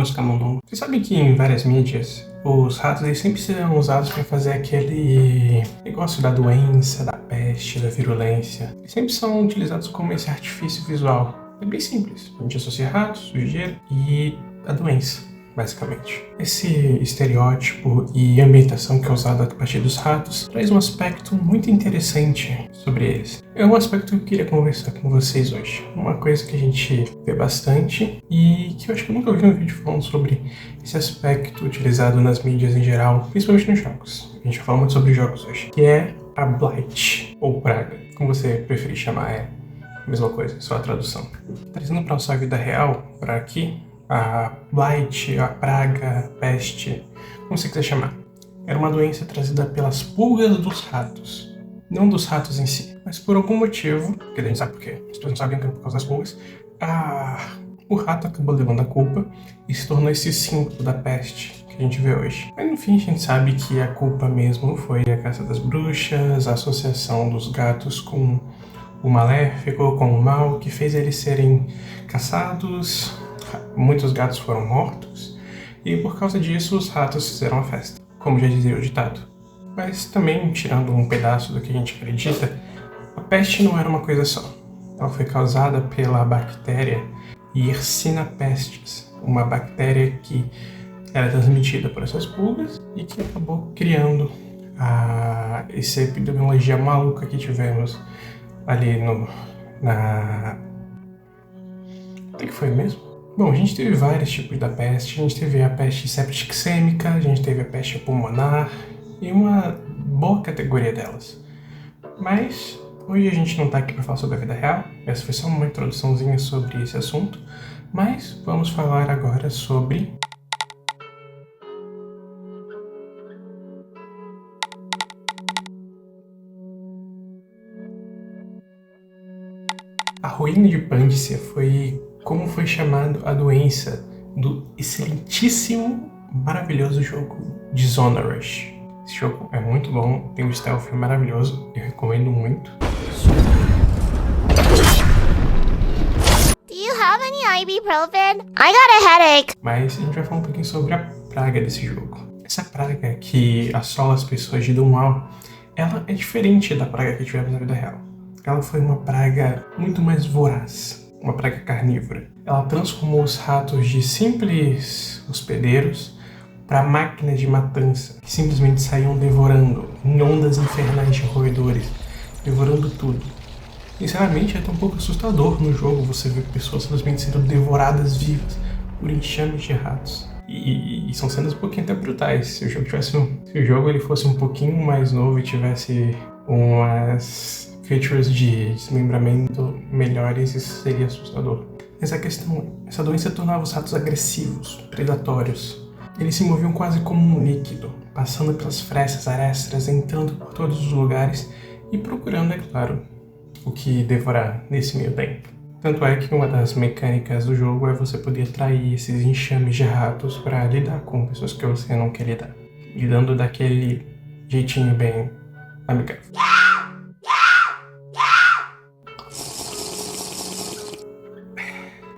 os camundongos. Vocês sabem que em várias mídias, os ratos eles sempre serão usados para fazer aquele negócio da doença, da peste, da virulência. Eles sempre são utilizados como esse artifício visual. É bem simples. A gente associa ratos, sujeira e a doença, basicamente. Esse estereótipo e ambientação que é usado a partir dos ratos traz um aspecto muito interessante sobre eles. É um aspecto que eu queria conversar com vocês hoje. Uma coisa que a gente vê bastante e que eu acho que eu nunca vi um vídeo falando sobre esse aspecto utilizado nas mídias em geral, principalmente nos jogos. A gente vai falar muito sobre jogos hoje, que é a Blight, ou Praga, como você preferir chamar, é a mesma coisa, só a tradução. Trazendo para nossa vida real, para aqui, a Blight, a praga, a peste, como você quiser chamar. Era uma doença trazida pelas pulgas dos ratos. Não dos ratos em si, mas por algum motivo, que a gente sabe por quê, as pessoas não sabem que é por causa das pulgas, o rato acabou levando a culpa e se tornou esse símbolo da peste que a gente vê hoje. Mas no fim a gente sabe que a culpa mesmo foi a caça das bruxas, a associação dos gatos com o maléfico, com o mal, que fez eles serem caçados. Muitos gatos foram mortos, e por causa disso os ratos fizeram a festa, como já dizia o ditado. Mas também, tirando um pedaço do que a gente acredita, a peste não era uma coisa só. Ela foi causada pela bactéria Yersinia pestis, uma bactéria que era transmitida por essas pulgas e que acabou criando essa epidemiologia maluca que tivemos ali O que foi mesmo? Bom, a gente teve vários tipos da peste. A gente teve a peste septicêmica, a gente teve a peste pulmonar e uma boa categoria delas. Mas hoje a gente não está aqui para falar sobre a vida real. Essa foi só uma introduçãozinha sobre esse assunto. Mas vamos falar agora sobre a ruína de Pandícia. Foi como foi chamado a doença do excelentíssimo, maravilhoso jogo Dishonored. Esse jogo é muito bom, tem um stealth maravilhoso, eu recomendo muito. Do you have any ibuprofen? I got a headache. Mas a gente vai falar um pouquinho sobre a praga desse jogo. Essa praga que assola as pessoas de Dunwall, ela é diferente da praga que tivemos na vida real. Ela foi uma praga muito mais voraz. Uma praga carnívora. Ela transformou os ratos de simples hospedeiros para máquinas de matança, que simplesmente saíam devorando, em ondas infernais de roedores, devorando tudo. Sinceramente, é até um pouco assustador no jogo você ver pessoas simplesmente sendo devoradas vivas por enxames de ratos. E são cenas um pouquinho até brutais. Se o jogo ele fosse um pouquinho mais novo e tivesse umas features de desmembramento melhores, isso seria assustador. Mas a questão é, essa doença tornava os ratos agressivos, predatórios. Eles se moviam quase como um líquido, passando pelas frestas, arestas, entrando por todos os lugares e procurando, é claro, o que devorar nesse meio tempo. Tanto é que uma das mecânicas do jogo é você poder atrair esses enxames de ratos para lidar com pessoas que você não quer lidar. Lidando daquele jeitinho bem amigável.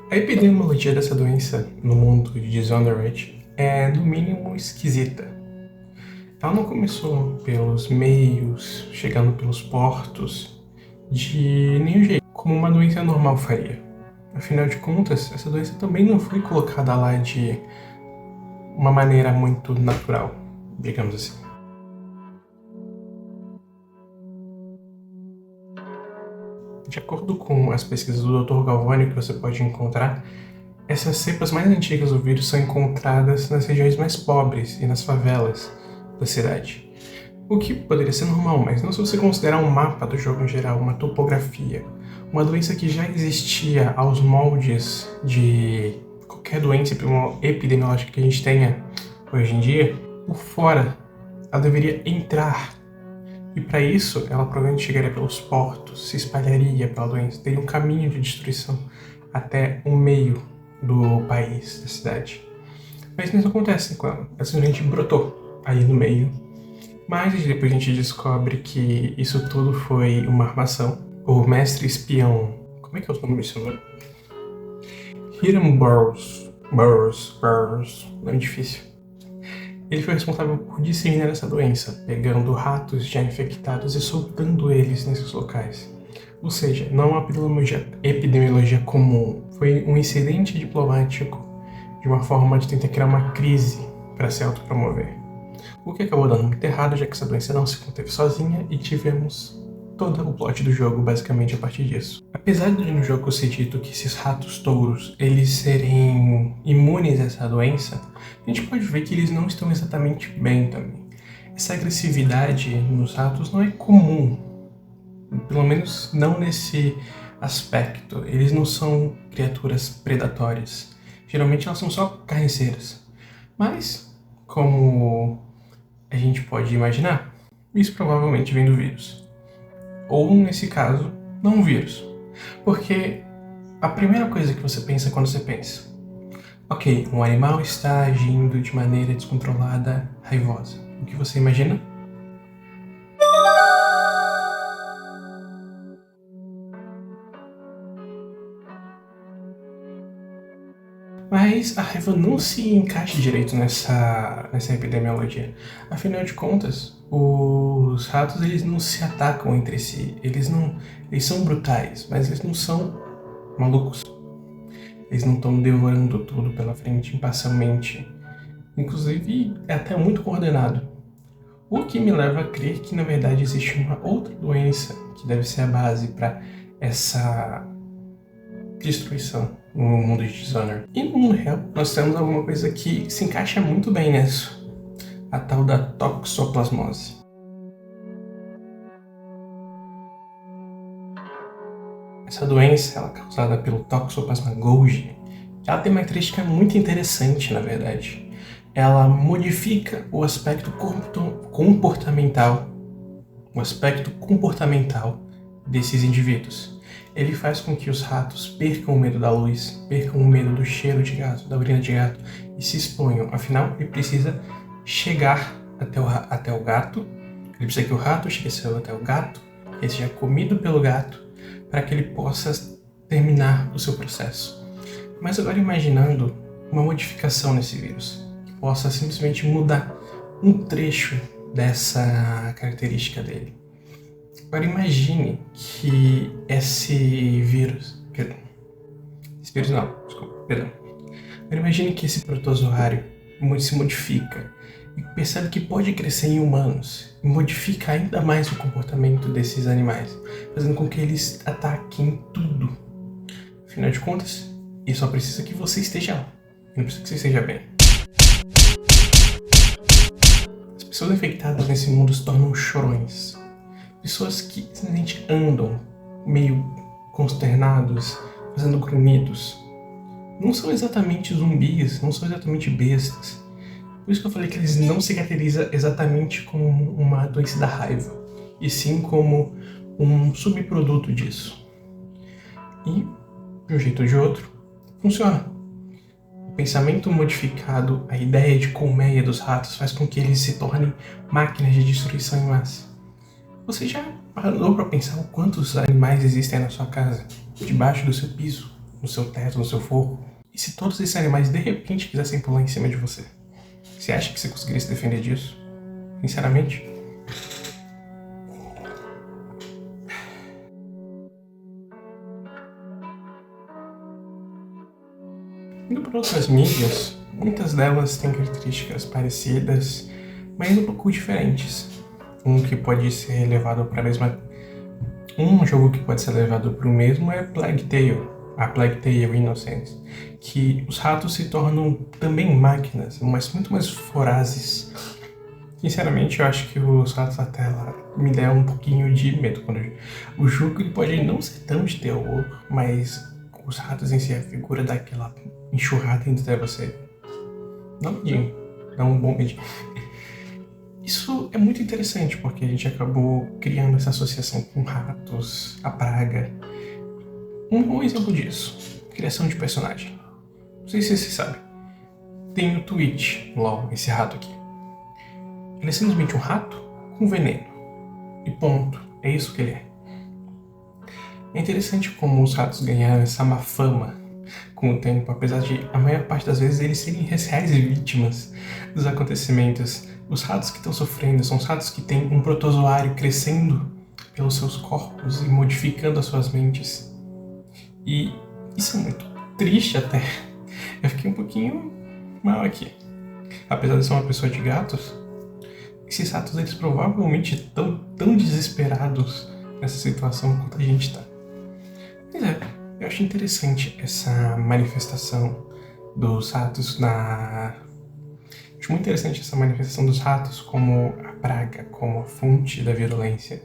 A epidemiologia dessa doença no mundo de Dishonored é, no mínimo, esquisita. Ela não começou pelos meios, chegando pelos portos, de nenhum jeito, como uma doença normal faria. Afinal de contas, essa doença também não foi colocada lá de uma maneira muito natural, digamos assim. De acordo com as pesquisas do Dr. Galvani que você pode encontrar, essas cepas mais antigas do vírus são encontradas nas regiões mais pobres e nas favelas da cidade. O que poderia ser normal, mas não se você considerar um mapa do jogo em geral, uma topografia, uma doença que já existia aos moldes de qualquer doença epidemiológica que a gente tenha hoje em dia, por fora, ela deveria entrar. E para isso, ela provavelmente chegaria pelos portos, se espalharia pela doença, teria um caminho de destruição até o meio do país, da cidade. Mas isso acontece com ela. Ela simplesmente brotou aí no meio. Mas depois a gente descobre que isso tudo foi uma armação. O mestre espião... Como é que é o nome desse nome? Hiram Burrows. Burroughs, nome difícil. Ele foi responsável por disseminar essa doença, pegando ratos já infectados e soltando eles nesses locais. Ou seja, não é uma epidemiologia comum, foi um incidente diplomático de uma forma de tentar criar uma crise para se autopromover. O que acabou dando muito errado, já que essa doença não se conteve sozinha e tivemos todo o plot do jogo basicamente a partir disso. Apesar de no jogo ser dito que esses ratos touros eles serem imunes a essa doença, a gente pode ver que eles não estão exatamente bem também. Essa agressividade nos ratos não é comum, pelo menos não nesse aspecto. Eles não são criaturas predatórias. Geralmente elas são só carniceiras. Mas, como a gente pode imaginar, isso provavelmente vem do vírus. Ou, nesse caso, não um vírus. Porque a primeira coisa que você pensa quando você pensa, ok, um animal está agindo de maneira descontrolada, raivosa. O que você imagina? Mas a raiva não se encaixa direito nessa epidemiologia. Afinal de contas, os ratos eles não se atacam entre si. Eles são brutais, mas eles não são malucos. Eles não estão devorando tudo pela frente imparcialmente. Inclusive, é até muito coordenado. O que me leva a crer que, na verdade, existe uma outra doença que deve ser a base para essa destruição no mundo de Dishonored. E no mundo real, nós temos alguma coisa que se encaixa muito bem nisso. A tal da toxoplasmose. Essa doença ela é causada pelo Toxoplasma golgi. Ela tem uma característica muito interessante, na verdade. Ela modifica o aspecto comportamental desses indivíduos. Ele faz com que os ratos percam o medo da luz, percam o medo do cheiro de gato, da urina de gato e se exponham. Afinal, ele precisa chegar até o gato, ele precisa que o rato chegue até o gato, que ele seja comido pelo gato, para que ele possa terminar o seu processo. Mas agora imaginando uma modificação nesse vírus, que possa simplesmente mudar um trecho dessa característica dele. Agora imagine que Agora imagine que esse protozoário se modifica e percebe que pode crescer em humanos e modifica ainda mais o comportamento desses animais, fazendo com que eles ataquem tudo. Afinal de contas, ele só precisa que você esteja lá, não precisa que você esteja bem. As pessoas infectadas nesse mundo se tornam chorões. Pessoas que simplesmente andam meio consternados, fazendo grunhidos. Não são exatamente zumbis, não são exatamente bestas. Por isso que eu falei que eles não se caracterizam exatamente como uma doença da raiva, e sim como um subproduto disso. E, de um jeito ou de outro, funciona. O pensamento modificado, a ideia de colmeia dos ratos faz com que eles se tornem máquinas de destruição em massa. Você já parou para pensar o quantos animais existem na sua casa? Debaixo do seu piso, no seu teto, no seu forro? E se todos esses animais de repente quisessem pular em cima de você? Você acha que você conseguiria se defender disso? Sinceramente? Indo para outras mídias, muitas delas têm características parecidas, mas um pouco diferentes. Um jogo que pode ser levado para o mesmo é Plague Tale, a Plague Tale Innocence, que os ratos se tornam também máquinas, mas muito mais vorazes. Sinceramente, eu acho que os ratos até lá me deram um pouquinho de medo. O jogo ele pode não ser tão de terror, mas os ratos em si, a figura daquela enxurrada dentro de você, dá um bom medinho. Isso é muito interessante, porque a gente acabou criando essa associação com ratos, a praga. Um bom exemplo disso, criação de personagem. Não sei se você sabe. Tem o Twitch, LOL, esse rato aqui. Ele é simplesmente um rato com veneno. E ponto. É isso que ele é. É interessante como os ratos ganharam essa má fama com o tempo, apesar de a maior parte das vezes eles serem reais vítimas dos acontecimentos. Os ratos que estão sofrendo são os ratos que têm um protozoário crescendo pelos seus corpos e modificando as suas mentes. E isso é muito triste até. Eu fiquei um pouquinho mal aqui. Apesar de ser uma pessoa de gatos, esses ratos eles provavelmente estão tão desesperados nessa situação quanto a gente tá. Pois é, eu acho interessante essa manifestação dos ratos Acho muito interessante essa manifestação dos ratos como a praga, como a fonte da virulência.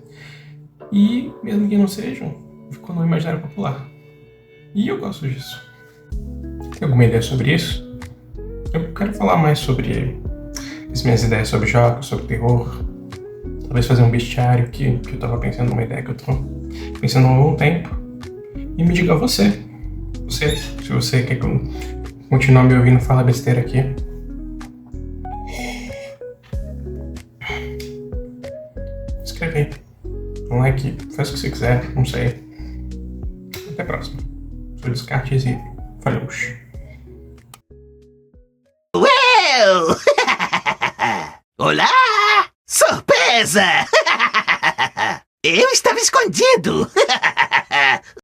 E, mesmo que não sejam, ficou no imaginário popular. E eu gosto disso. Tem alguma ideia sobre isso? Eu quero falar mais sobre as minhas ideias sobre jogos, sobre terror. Talvez fazer um bestiário que eu tava pensando numa ideia que eu tô pensando há algum tempo. E me diga você. Se você quer que eu continue me ouvindo falar besteira aqui. Escreve aí. Um like, faz o que você quiser, não sei. Até a próxima. Sou Descartes e falou. Well! Olá! Surpresa! Eu estava escondido!